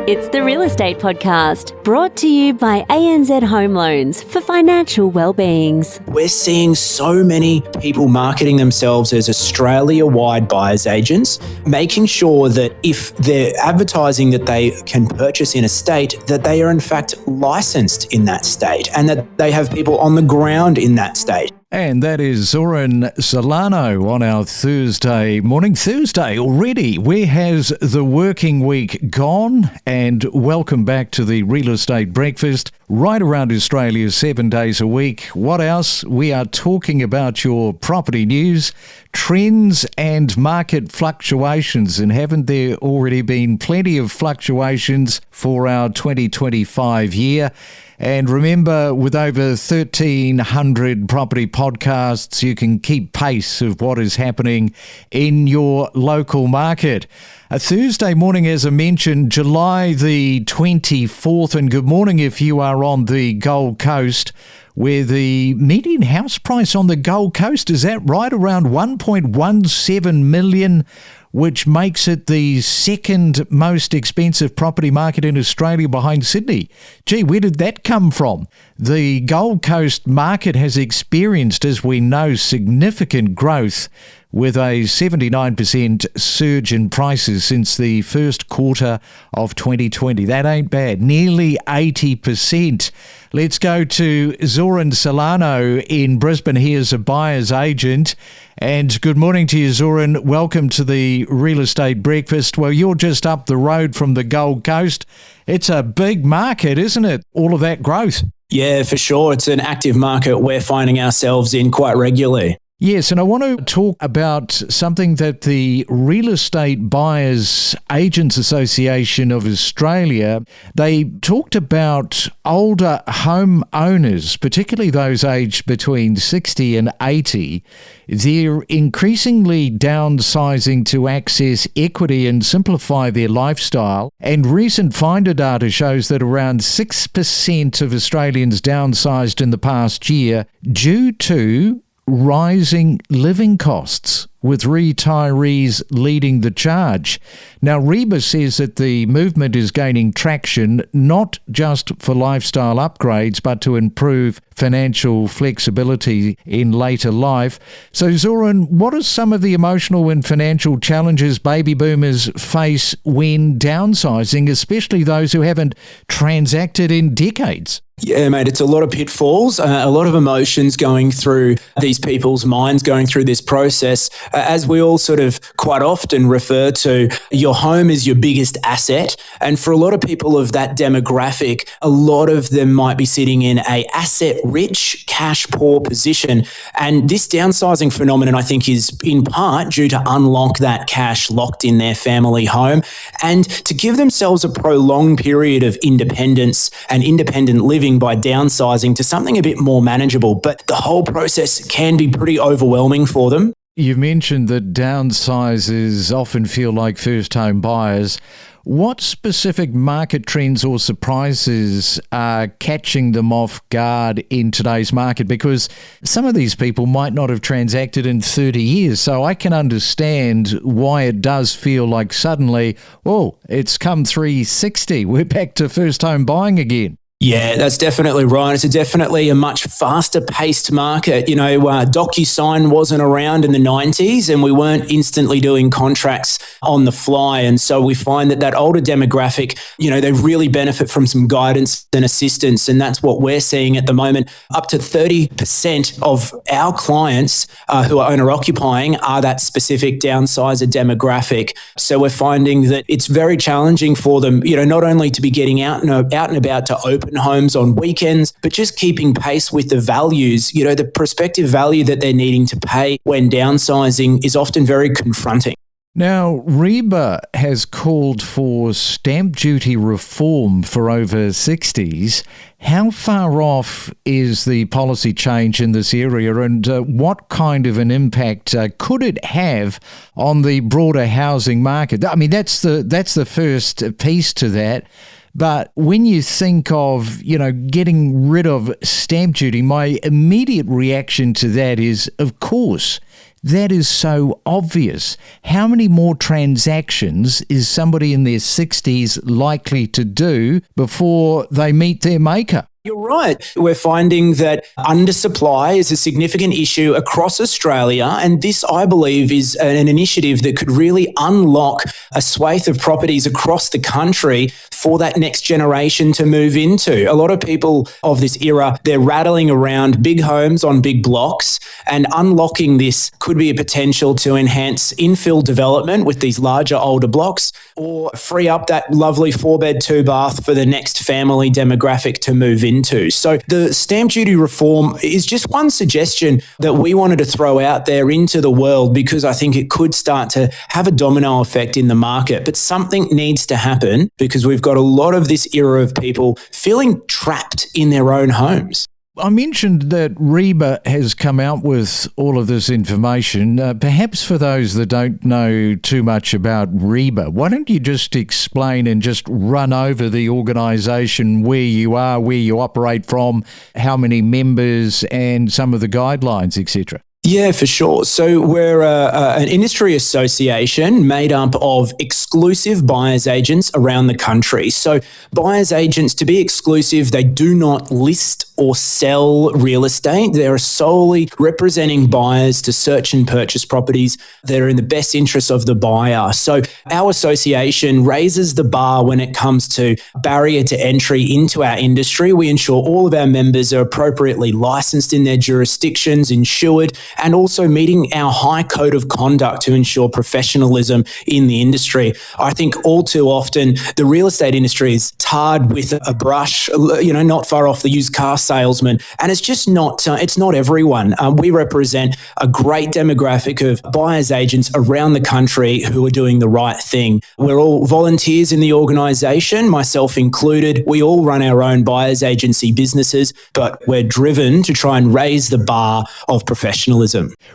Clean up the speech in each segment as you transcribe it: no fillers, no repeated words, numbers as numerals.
It's the Real Estate Podcast, brought to you by ANZ Home Loans for financial well-beings. We're seeing so many people marketing themselves as Australia-wide buyers agents, making sure that if they're advertising that they can purchase in a state, that they are in fact licensed in that state and that they have people on the ground in that state. And that is Zoran Solano on our Thursday morning. Thursday already. Where has the working week gone? And welcome back to the Real Estate Breakfast, right around Australia, 7 days a week. What else? We are talking about your property news, trends and market fluctuations. And haven't there already been plenty of fluctuations for our 2025 year? And remember, with over 1,300 property podcasts, you can keep pace of what is happening in your local market. A Thursday morning, as I mentioned, July the 24th, and good morning if you are on the Gold Coast, where the median house price on the Gold Coast is at right around 1.17 million, which makes it the second most expensive property market in Australia behind Sydney. Gee, where did that come from? The Gold Coast market has experienced, as we know, significant growth, with a 79% surge in prices since the first quarter of 2020. That ain't bad. Nearly 80%. Let's go to Zoran Solano in Brisbane. He is a buyer's agent. And good morning to you, Zoran. Welcome to the Real Estate Breakfast. Well, you're just up the road from the Gold Coast. It's a big market, isn't it? All of that growth. Yeah, for sure. It's an active market we're finding ourselves in quite regularly. Yes, and I want to talk about something that the Real Estate Buyers Agents Association of Australia, they talked about older home owners, particularly those aged between 60 and 80. They're increasingly downsizing to access equity and simplify their lifestyle. And recent Finder data shows that around 6% of Australians downsized in the past year due to rising living costs, with retirees leading the charge. Now, REBA says that the movement is gaining traction not just for lifestyle upgrades, but to improve financial flexibility in later life. So, Zoran, what are some of the emotional and financial challenges baby boomers face when downsizing, especially those who haven't transacted in decades? Yeah, mate, it's a lot of pitfalls, a lot of emotions going through these people's minds going through this process. As we all sort of quite often refer to, your home is your biggest asset. And for a lot of people of that demographic, a lot of them might be sitting in a asset-rich, cash-poor position. And this downsizing phenomenon, I think, is in part due to unlock that cash locked in their family home and to give themselves a prolonged period of independence and independent living by downsizing to something a bit more manageable. But the whole process can be pretty overwhelming for them. You mentioned that downsizers often feel like first home buyers. What specific market trends or surprises are catching them off guard in today's market? Because some of these people might not have transacted in 30 years. So I can understand why it does feel like suddenly, oh, it's come 360. We're back to first home buying again. Yeah, that's definitely right. It's definitely a much faster paced market. You know, DocuSign wasn't around in the 90s and we weren't instantly doing contracts on the fly. And so we find that older demographic, you know, they really benefit from some guidance and assistance. And that's what we're seeing at the moment. Up to 30% of our clients who are owner occupying are that specific downsizer demographic. So we're finding that it's very challenging for them, you know, not only to be getting out and about to open homes on weekends, but just keeping pace with the values. You know, the prospective value that they're needing to pay when downsizing is often very confronting. Now, REBA has called for stamp duty reform for over 60s. How far off is the policy change in this area, and what kind of an impact could it have on the broader housing market? I mean, that's the first piece to that. But when you think of, you know, getting rid of stamp duty, my immediate reaction to that is, of course, that is so obvious. How many more transactions is somebody in their 60s likely to do before they meet their maker? You're right. We're finding that undersupply is a significant issue across Australia, and this, I believe, is an initiative that could really unlock a swathe of properties across the country for that next generation to move into. A lot of people of this era, they're rattling around big homes on big blocks, and unlocking this could be a potential to enhance infill development with these larger, older blocks, or free up that lovely 4-bed, 2-bath for the next family demographic to move into. So the stamp duty reform is just one suggestion that we wanted to throw out there into the world, because I think it could start to have a domino effect in the market. But something needs to happen, because we've got a lot of this era of people feeling trapped in their own homes. I mentioned that REBA has come out with all of this information. Perhaps for those that don't know too much about REBA, why don't you just explain and just run over the organisation, where you are, where you operate from, how many members, and some of the guidelines, etc.? Yeah, for sure. So we're an industry association made up of exclusive buyer's agents around the country. So buyer's agents, to be exclusive, they do not list or sell real estate. They're solely representing buyers to search and purchase properties that are in the best interest of the buyer. So our association raises the bar when it comes to barrier to entry into our industry. We ensure all of our members are appropriately licensed in their jurisdictions, insured, and also meeting our high code of conduct to ensure professionalism in the industry. I think all too often the real estate industry is tarred with a brush, not far off the used car salesman, and it's just not, it's not everyone. We represent a great demographic of buyer's agents around the country who are doing the right thing. We're all volunteers in the organisation, myself included. We all run our own buyer's agency businesses, but we're driven to try and raise the bar of professionalism.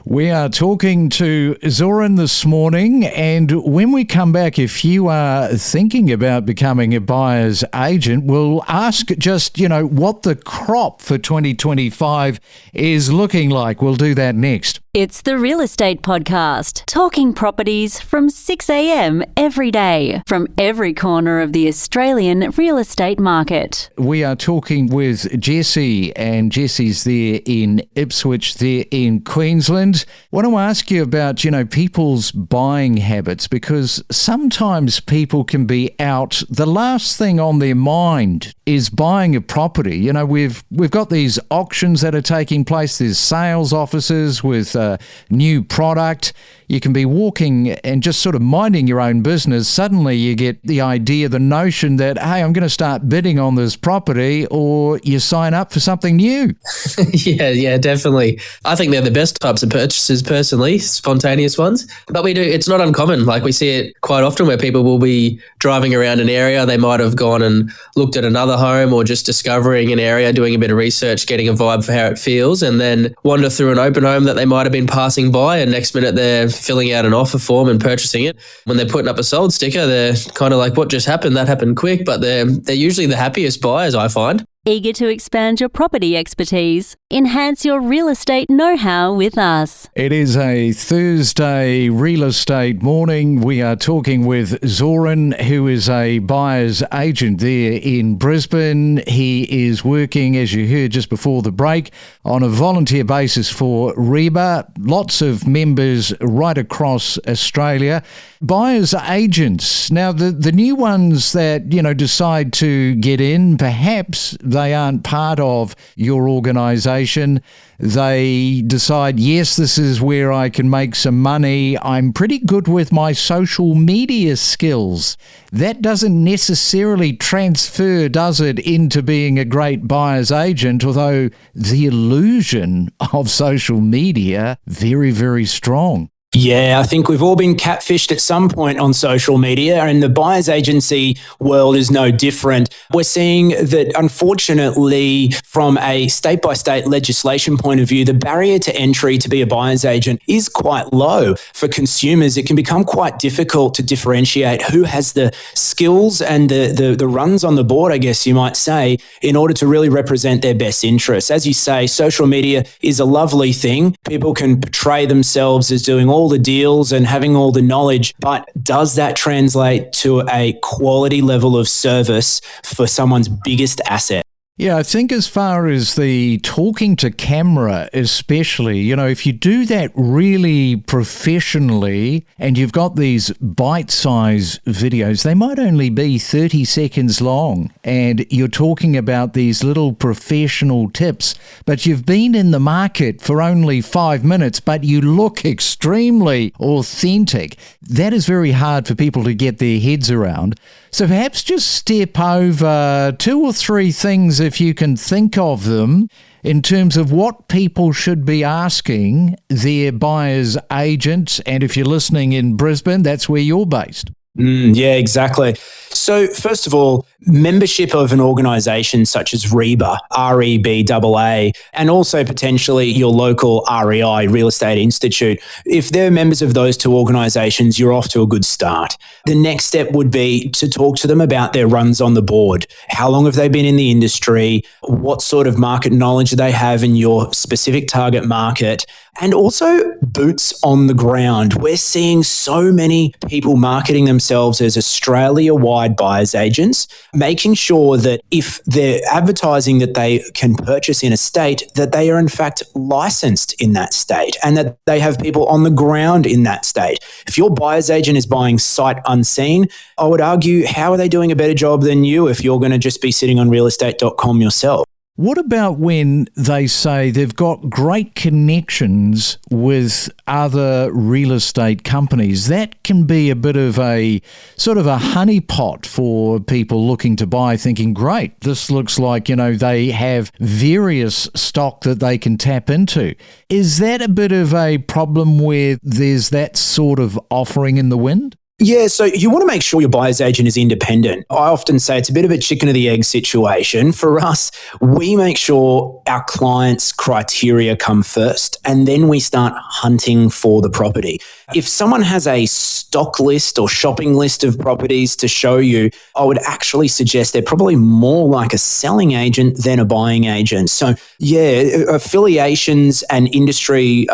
We are talking to Zoran this morning, and when we come back, if you are thinking about becoming a buyer's agent, we'll ask just, what the crop for 2025 is looking like. We'll do that next. It's the Real Estate Podcast, talking properties from 6 a.m. every day, from every corner of the Australian real estate market. We are talking with Jessie, and Jessie's there in Ipswich, there in Queensland. I want to ask you about, people's buying habits, because sometimes people can be out. The last thing on their mind is buying a property. We've got these auctions that are taking place. There's sales offices with new product. You can be walking and just sort of minding your own business. Suddenly you get the idea, the notion that, hey, I'm going to start bidding on this property, or you sign up for something new. Yeah, definitely. I think they're the best types of purchases personally, spontaneous ones. But it's not uncommon. Like, we see it quite often where people will be driving around an area. They might have gone and looked at another home, or just discovering an area, doing a bit of research, getting a vibe for how it feels, and then wander through an open home that they might have been passing by, and next minute they're filling out an offer form and purchasing it. When they're putting up a sold sticker, they're kind of like, what just happened? That happened quick. But they're usually the happiest buyers, I find. Eager to expand your property expertise? Enhance your real estate know-how with us. It is a Thursday real estate morning. We are talking with Zoran, who is a buyer's agent there in Brisbane. He is working, as you heard just before the break, on a volunteer basis for REBA. Lots of members right across Australia. Buyer's agents. Now, the new ones that, decide to get in, perhaps they aren't part of your organisation. They decide, yes, this is where I can make some money. I'm pretty good with my social media skills. That doesn't necessarily transfer, does it, into being a great buyer's agent, although the illusion of social media, very, very strong. Yeah, I think we've all been catfished at some point on social media, and the buyer's agency world is no different. We're seeing that, unfortunately, from a state-by-state legislation point of view, the barrier to entry to be a buyer's agent is quite low. For consumers, it can become quite difficult to differentiate who has the skills and the runs on the board, I guess you might say, in order to really represent their best interests. As you say, social media is a lovely thing. People can portray themselves as doing all the deals and having all the knowledge, but does that translate to a quality level of service for someone's biggest asset? Yeah, I think as far as the talking to camera especially, if you do that really professionally and you've got these bite-size videos, they might only be 30 seconds long and you're talking about these little professional tips, but you've been in the market for only 5 minutes, but you look extremely authentic. That is very hard for people to get their heads around. So perhaps just step over 2 or 3 things, if you can think of them, in terms of what people should be asking their buyer's agents. And if you're listening in Brisbane, that's where you're based. Yeah, exactly. So first of all, membership of an organisation such as REBA, REBAA, and also potentially your local REI, Real Estate Institute, if they're members of those 2 organisations, you're off to a good start. The next step would be to talk to them about their runs on the board. How long have they been in the industry? What sort of market knowledge do they have in your specific target market? And also boots on the ground. We're seeing so many people marketing themselves as Australia-wide buyers agents, making sure that if they're advertising that they can purchase in a state, that they are in fact licensed in that state and that they have people on the ground in that state. If your buyer's agent is buying sight unseen, I would argue, how are they doing a better job than you if you're going to just be sitting on realestate.com yourself? What about when they say they've got great connections with other real estate companies? That can be a bit of a sort of a honeypot for people looking to buy, thinking, great, this looks like, they have various stock that they can tap into. Is that a bit of a problem where there's that sort of offering in the wind? Yeah, so you want to make sure your buyer's agent is independent. I often say it's a bit of a chicken or the egg situation. For us, we make sure our clients' criteria come first, and then we start hunting for the property. If someone has a stock list or shopping list of properties to show you, I would actually suggest they're probably more like a selling agent than a buying agent. So yeah, affiliations and industry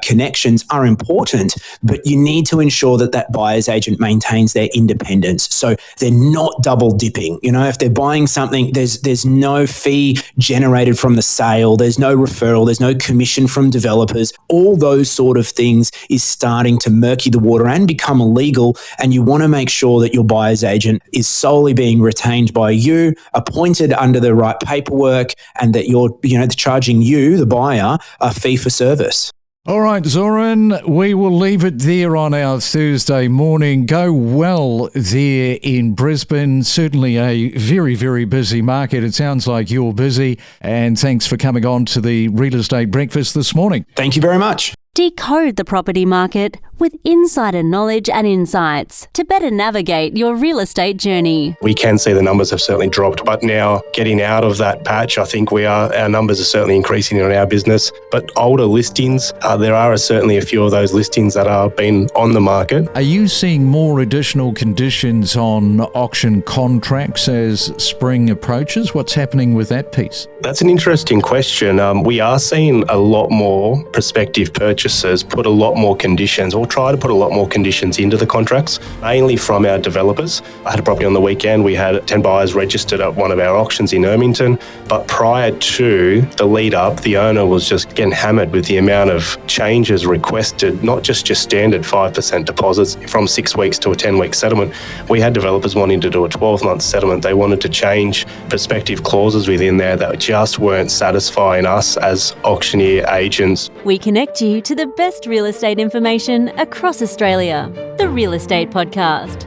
connections are important, but you need to ensure that that buyer's agent maintains their independence. So they're not double dipping. If they're buying something, there's no fee generated from the sale. There's no referral. There's no commission from developers. All those sort of things is starting to murky the water and become illegal. And you want to make sure that your buyer's agent is solely being retained by you, appointed under the right paperwork, and that you're, charging you, the buyer, a fee for service. All right, Zoran, we will leave it there on our Thursday morning. Go well there in Brisbane. Certainly a very, very busy market. It sounds like you're busy. And thanks for coming on to the Real Estate Breakfast this morning. Thank you very much. Decode the property market with insider knowledge and insights to better navigate your real estate journey. We can see the numbers have certainly dropped, but now getting out of that patch, I think our numbers are certainly increasing in our business. But older listings, there are certainly a few of those listings that are been on the market. Are you seeing more additional conditions on auction contracts as spring approaches? What's happening with that piece? That's an interesting question. We are seeing a lot more prospective purchasers put a lot more conditions or try to put a lot more conditions into the contracts, mainly from our developers. I had a property on the weekend. We had 10 buyers registered at one of our auctions in Ermington. But prior to the lead up, the owner was just getting hammered with the amount of changes requested, not just your standard 5% deposits from 6 weeks to a 10-week settlement. We had developers wanting to do a 12-month settlement. They wanted to change prospective clauses within there that just weren't satisfying us as auctioneer agents. We connect you to the best real estate information across Australia. The Real Estate Podcast.